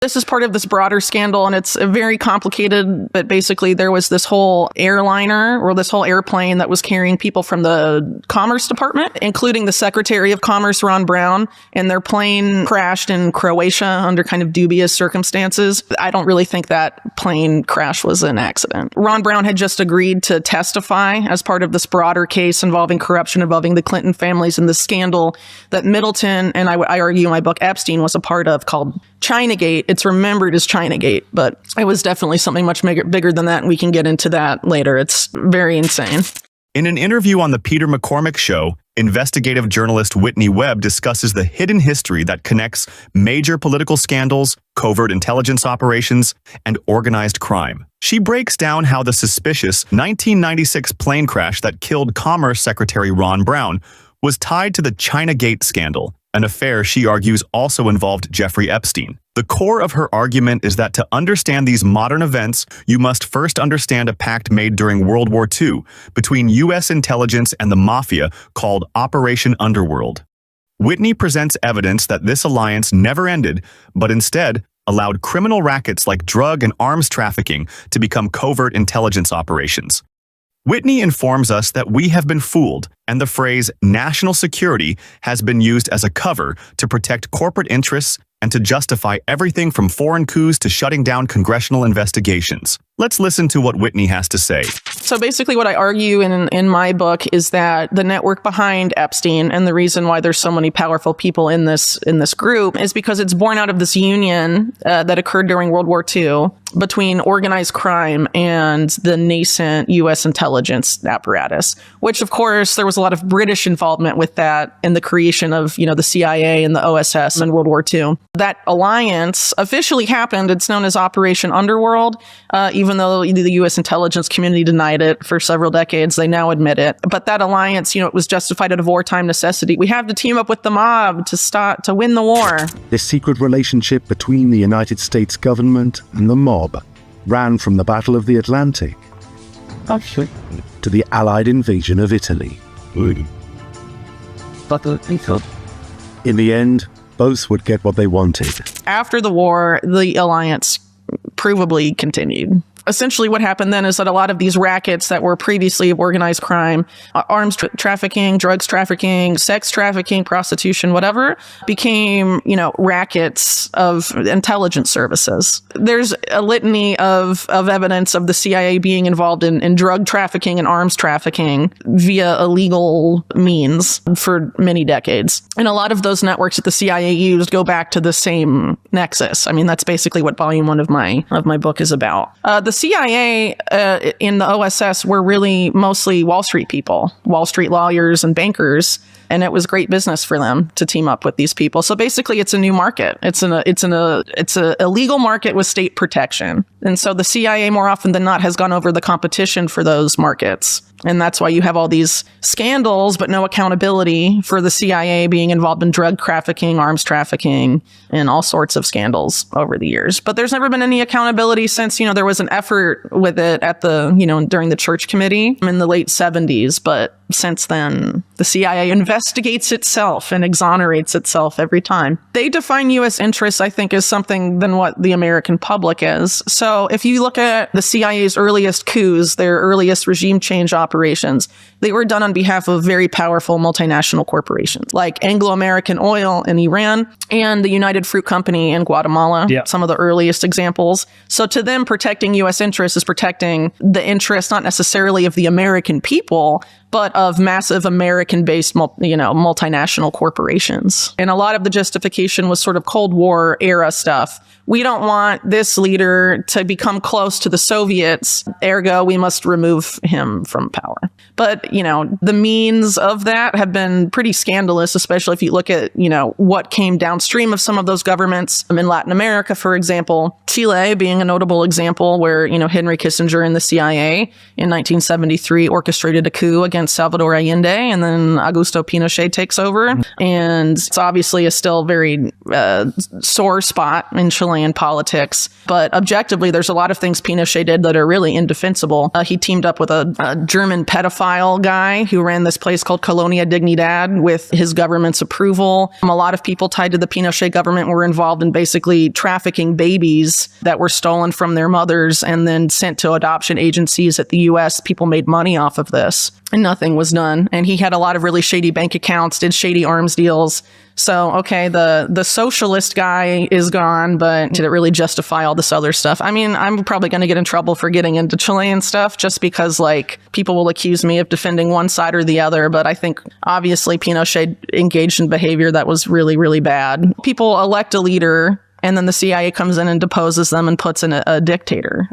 This is part of this broader scandal, and it's very complicated, but basically there was this whole airliner or this whole airplane that was carrying people from the Commerce Department, including the Secretary of Commerce, Ron Brown, and their plane crashed in Croatia under kind of dubious circumstances. I don't really think that plane crash was an accident. Ron Brown had just agreed to testify as part of this broader case involving corruption involving the Clinton families and the scandal that Middleton, and I argue in my book Epstein, was a part of, called Chinagate. It's remembered as Chinagate, but it was definitely something much bigger than that, and we can get into that later. It's very insane. In an interview on the Peter McCormick Show, investigative journalist Whitney Webb discusses the hidden history that connects major political scandals, covert intelligence operations, and organized crime. She breaks down how the suspicious 1996 plane crash that killed Commerce Secretary Ron Brown was tied to the Chinagate scandal, an affair she argues also involved Jeffrey Epstein. The core of her argument is that to understand these modern events, you must first understand a pact made during World War II between U.S. intelligence and the mafia called Operation Underworld. Whitney presents evidence that this alliance never ended, but instead allowed criminal rackets like drug and arms trafficking to become covert intelligence operations. Whitney informs us that we have been fooled, and the phrase national security has been used as a cover to protect corporate interests and to justify everything from foreign coups to shutting down congressional investigations. Let's listen to what Whitney has to say. So basically what I argue in my book is that the network behind Epstein, and the reason why there's so many powerful people in this group, is because it's born out of this union that occurred during World War II between organized crime and the nascent U.S. intelligence apparatus, which of course there was a lot of British involvement with that in the creation of, the CIA and the OSS in World War II. That alliance officially happened. It's known as Operation Underworld, even though the U.S. intelligence community denied it for several decades. They now admit it. But that alliance, it was justified out of wartime necessity. We have to team up with the mob to win the war. This secret relationship between the United States government and the mob ran from the Battle of the Atlantic to the Allied invasion of Italy. In the end, both would get what they wanted. After the war, the alliance provably continued. Essentially what happened then is that a lot of these rackets that were previously of organized crime, arms trafficking, drugs trafficking, sex trafficking, prostitution, whatever, became, rackets of intelligence services. There's a litany of evidence of the CIA being involved in drug trafficking and arms trafficking via illegal means for many decades. And a lot of those networks that the CIA used go back to the same nexus. I mean, that's basically what volume 1 of my book is about. The CIA in the OSS were really mostly Wall Street people, Wall Street lawyers and bankers, and it was great business for them to team up with these people. So basically, it's a new market. It's a illegal market with state protection, and so the CIA more often than not has gone over the competition for those markets. And that's why you have all these scandals, but no accountability for the CIA being involved in drug trafficking, arms trafficking, and all sorts of scandals over the years. But there's never been any accountability since, there was an effort with it at during the Church Committee in the late 70s. But since then, the CIA investigates itself and exonerates itself every time. They define U.S. interests, I think, as something than what the American public is. So if you look at the CIA's earliest coups, their earliest regime change operations, they were done on behalf of very powerful multinational corporations like Anglo-American Oil in Iran and the United Fruit Company in Guatemala, some of the earliest examples. So to them, protecting U.S. interests is protecting the interests not necessarily of the American people, but of massive American-based, multinational corporations. And a lot of the justification was sort of Cold War era stuff. We don't want this leader to become close to the Soviets, ergo we must remove him from power. But, the means of that have been pretty scandalous, especially if you look at, what came downstream of some of those governments. In Latin America, for example, Chile being a notable example where, Henry Kissinger and the CIA in 1973 orchestrated a coup against Salvador Allende, and then Augusto Pinochet takes over. And it's obviously a still very sore spot in Chilean politics. But objectively, there's a lot of things Pinochet did that are really indefensible. He teamed up with a German pedophile guy who ran this place called Colonia Dignidad with his government's approval. A lot of people tied to the Pinochet government were involved in basically trafficking babies that were stolen from their mothers and then sent to adoption agencies at the U.S. People made money off of this, and nothing was done. And he had a lot of really shady bank accounts, did shady arms deals. So, okay, the socialist guy is gone, but did it really justify all this other stuff? I mean, I'm probably going to get in trouble for getting into Chilean stuff just because, like, people will accuse me of defending one side or the other. But I think, obviously, Pinochet engaged in behavior that was really, really bad. People elect a leader, and then the CIA comes in and deposes them and puts in a dictator.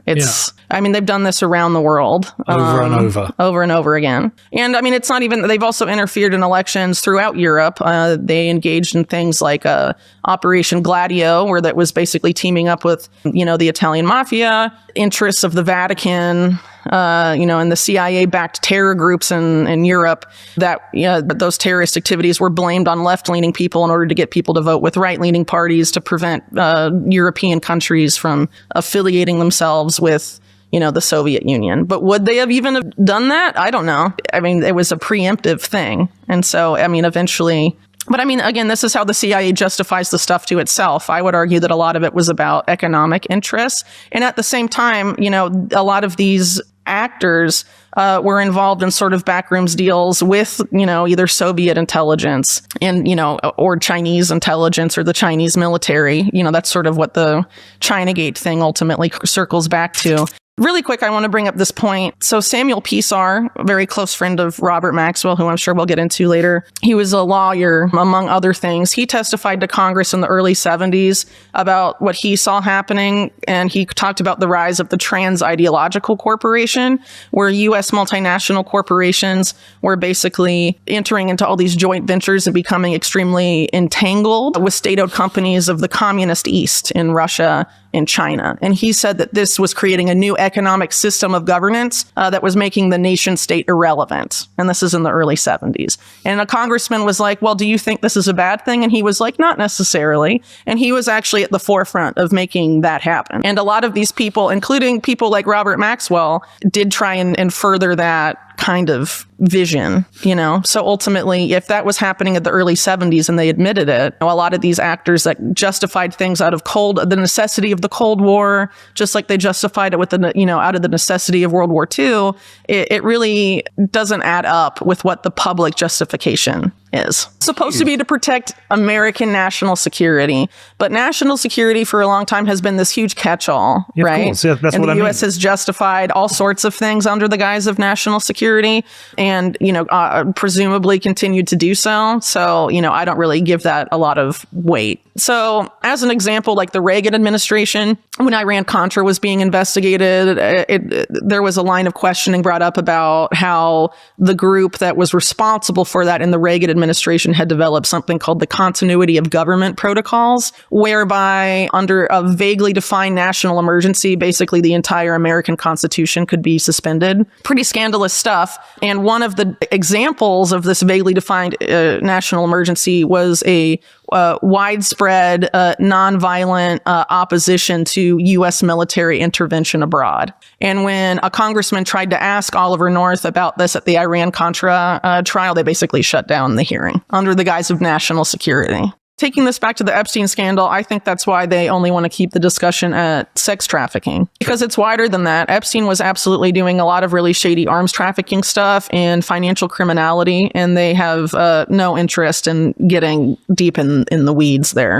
I mean, they've done this around the world. Over and over. Over and over again. And I mean, it's not even, they've also interfered in elections throughout Europe. They engaged in things like Operation Gladio, where that was basically teaming up with, the Italian mafia, interests of the Vatican, and the CIA-backed terror groups in Europe that those terrorist activities were blamed on left-leaning people in order to get people to vote with right-leaning parties to prevent European countries from affiliating themselves with the Soviet Union. But would they have even done that? I don't know. I mean, it was a preemptive thing. And so, I mean, eventually... But I mean, again, this is how the CIA justifies the stuff to itself. I would argue that a lot of it was about economic interests. And at the same time, a lot of these actors were involved in sort of backrooms deals with, either Soviet intelligence and, or Chinese intelligence or the Chinese military. That's sort of what the Chinagate thing ultimately circles back to. Really quick, I want to bring up this point. So Samuel Pisar, a very close friend of Robert Maxwell, who I'm sure we'll get into later, he was a lawyer, among other things. He testified to Congress in the early 70s about what he saw happening, and he talked about the rise of the trans-ideological corporation, where U.S. multinational corporations were basically entering into all these joint ventures and becoming extremely entangled with state-owned companies of the communist East in Russia and China. And he said that this was creating a new economic system of governance that was making the nation state irrelevant. And this is in the early 70s. And a congressman was like, well, do you think this is a bad thing? And he was like, not necessarily. And he was actually at the forefront of making that happen. And a lot of these people, including people like Robert Maxwell, did try and further that kind of vision, So ultimately, if that was happening at the early 70s and they admitted it, a lot of these actors that justified things out of the necessity of the Cold War, just like they justified it with out of the necessity of World War II, it really doesn't add up with what the public justification is. It's supposed to be to protect American national security, but national security for a long time has been this huge catch-all, right? Of course. Yeah, that's and what the I U.S. has justified all sorts of things under the guise of national security, and presumably continued to do so. So I don't really give that a lot of weight. So as an example, like the Reagan administration, when Iran-Contra was being investigated, there was a line of questioning brought up about how the group that was responsible for that in the Reagan administration had developed something called the continuity of government protocols, whereby under a vaguely defined national emergency, basically the entire American Constitution could be suspended. Pretty scandalous stuff. And one of the examples of this vaguely defined national emergency was a widespread, nonviolent opposition to U.S. military intervention abroad. And when a congressman tried to ask Oliver North about this at the Iran-Contra trial, they basically shut down the hearing under the guise of national security. Taking this back to the Epstein scandal, I think that's why they only want to keep the discussion at sex trafficking, because it's wider than that. Epstein was absolutely doing a lot of really shady arms trafficking stuff and financial criminality, and they have no interest in getting deep in the weeds there.